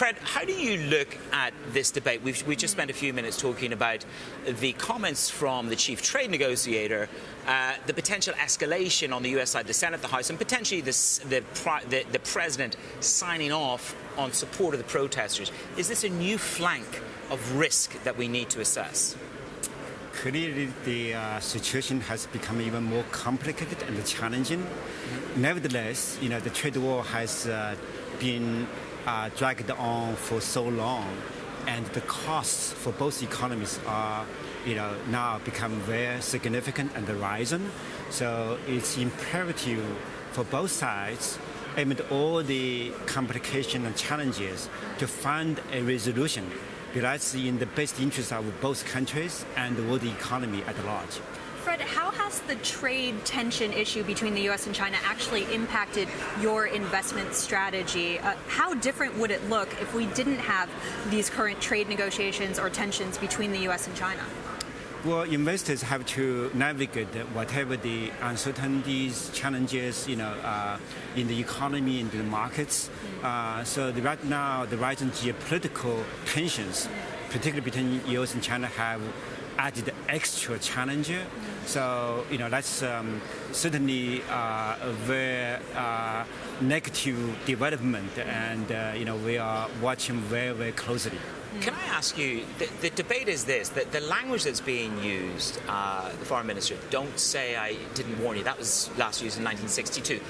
Fred, how do you look at this debate? We just spent a few minutes talking about the comments from the chief trade negotiator, the potential escalation on the U.S. side, the Senate, the House, and potentially the president signing off on support of the protesters. Is this a new flank of risk that we need to assess? Clearly, the situation has become even more complicated and challenging. Nevertheless, the trade war has been dragged on for so long, and the costs for both economies are, now become very significant and rising. So it's imperative for both sides, amid all the complications and challenges, to find a resolution that's in the best interest of both countries and the world economy at large. Fred, how has the trade tension issue between the U.S. and China actually impacted your investment strategy? How different would it look if we didn't have these current trade negotiations or tensions between the U.S. and China? Well, investors have to navigate whatever the uncertainties, challenges, in the economy and the markets. So right now, the rising geopolitical tensions, particularly between U.S. and China, have added extra challenge. So, that's certainly a very negative development, and, we are watching very, very closely. Can I ask you, the debate is this, that the language that's being used, the foreign minister, don't say I didn't warn you, that was last used in 1962.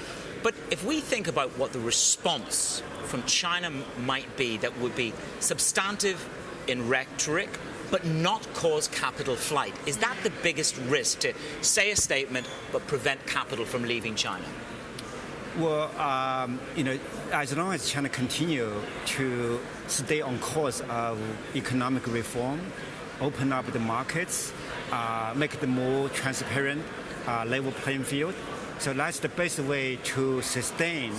But if we think about what the response from China might be, that would be substantive in rhetoric, but not cause capital flight, is that the biggest risk, to say a statement but prevent capital from leaving China? Well, as long as China continue to stay on course of economic reform, open up the markets, make them more transparent, level playing field, so that's the best way to sustain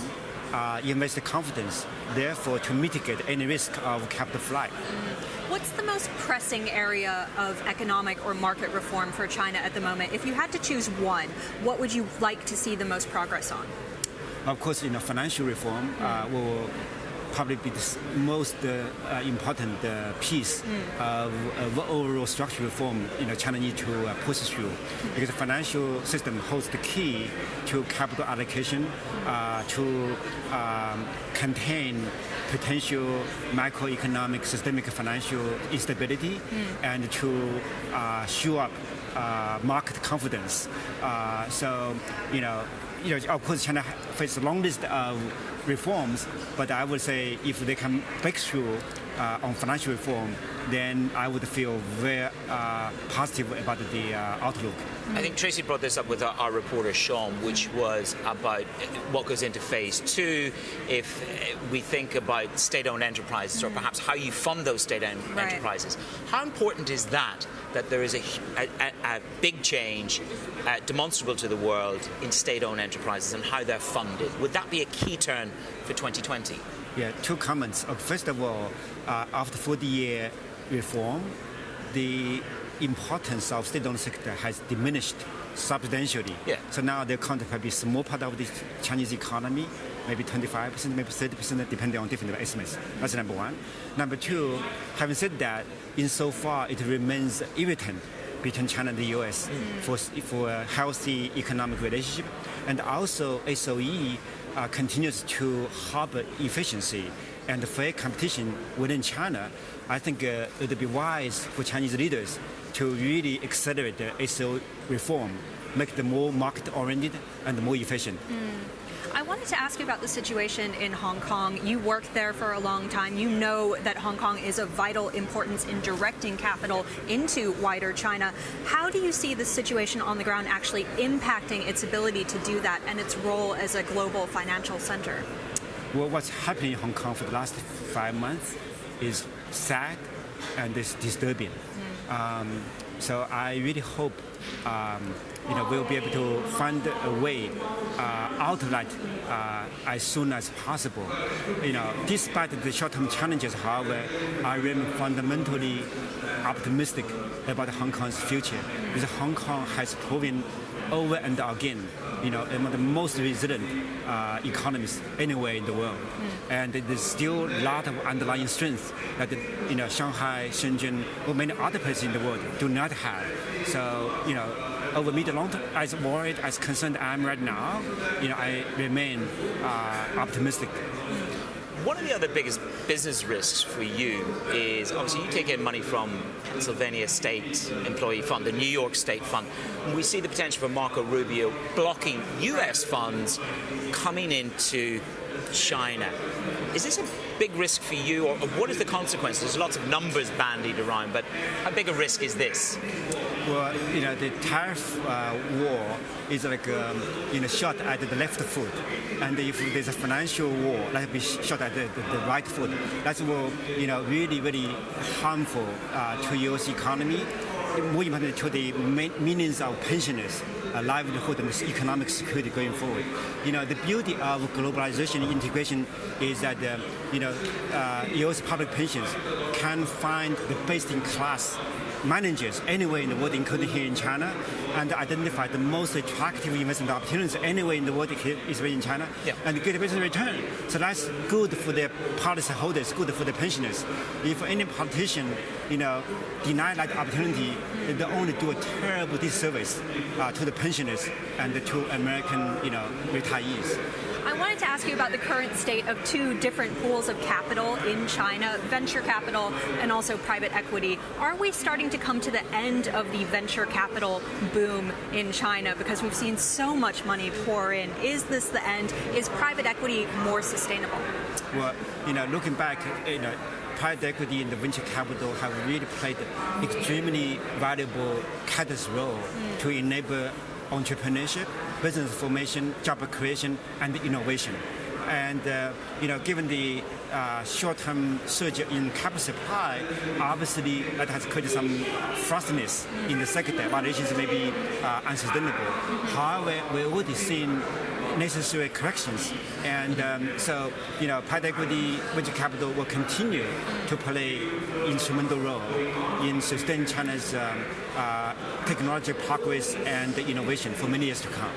investor confidence, therefore to mitigate any risk of capital flight. What's the most pressing area of economic or market reform for China at the moment? If you had to choose one, what would you like to see the most progress on? Of course, financial reform will probably be the most important piece of overall structural reform China needs to push through, because the financial system holds the key to capital allocation, to contain potential macroeconomic systemic financial instability, and to shore up market confidence. Of course, China faces a long list of reforms, but I would say if they can break through on financial reform, then I would feel very positive about the outlook. I think Tracy brought this up with our reporter Sean, which was about what goes into phase two. If we think about state-owned enterprises, or perhaps how you fund those state-owned enterprises, how important is that there is a big change demonstrable to the world in state-owned enterprises and how they're funded? Would that be a key turn for 2020? Yeah, two comments. First of all, after 40-year reform, the importance of state-owned sector has diminished substantially. Yeah. So now they account for a small part of the Chinese economy, maybe 25%, maybe 30%, depending on different estimates. That's number one. Number two, having said that, insofar it remains irritant between China and the U.S. for a healthy economic relationship, and also SOE continues to harbor efficiency and fair competition within China. I think it would be wise for Chinese leaders to really accelerate the SO reform, make them more market-oriented and more efficient. I wanted to ask you about the situation in Hong Kong. You worked there for a long time. You know that Hong Kong is of vital importance in directing capital into wider China. How do you see the situation on the ground actually impacting its ability to do that and its role as a global financial center? Well, what's happening in Hong Kong for the last 5 months is sad and it's disturbing. So I really hope we'll be able to find a way out of that as soon as possible. Despite the short-term challenges, however, I remain fundamentally optimistic about Hong Kong's future, because Hong Kong has proven over and again among the most resilient economies anywhere in the world. And there's still a lot of underlying strength that Shanghai, Shenzhen, or many other places in the world do not have. So over mid and long term, as worried, as concerned I am right now, I remain optimistic. One of the other biggest business risks for you is obviously you take in money from Pennsylvania State Employee Fund, the New York State Fund. We see the potential for Marco Rubio blocking U.S. funds coming into China. Is this a big risk for you, or what is the consequence? There's lots of numbers bandied around, but how big a risk is this? Well, the tariff war is like shot at the left foot, and if there's a financial war, that will be shot at the right foot. That will, really, really harmful to U.S. economy, more importantly to the millions of pensioners, livelihood and economic security going forward. The beauty of globalization and integration is that U.S. public pensions can find the best-in-class managers anywhere in the world, including here in China, and identify the most attractive investment opportunities anywhere in the world, especially in China, and get a business return. So that's good for their policy holders, good for the pensioners. If any politician, deny that opportunity, they only do a terrible disservice to the pensioners and to American, retirees. I wanted to ask you about the current state of two different pools of capital in China, venture capital and also private equity. Are we starting to come to the end of the venture capital boom in China because we've seen so much money pour in? Is this the end? Is private equity more sustainable? Well, looking back, private equity and the venture capital have really played an extremely valuable catalyst role to enable entrepreneurship, business formation, job creation, and innovation. And given the short-term surge in capital supply, obviously that has created some frostiness in the sector. Valuations may be unsustainable. However, we're already seeing necessary corrections, and so private equity, venture capital will continue to play instrumental role in sustaining China's technology progress and innovation for many years to come.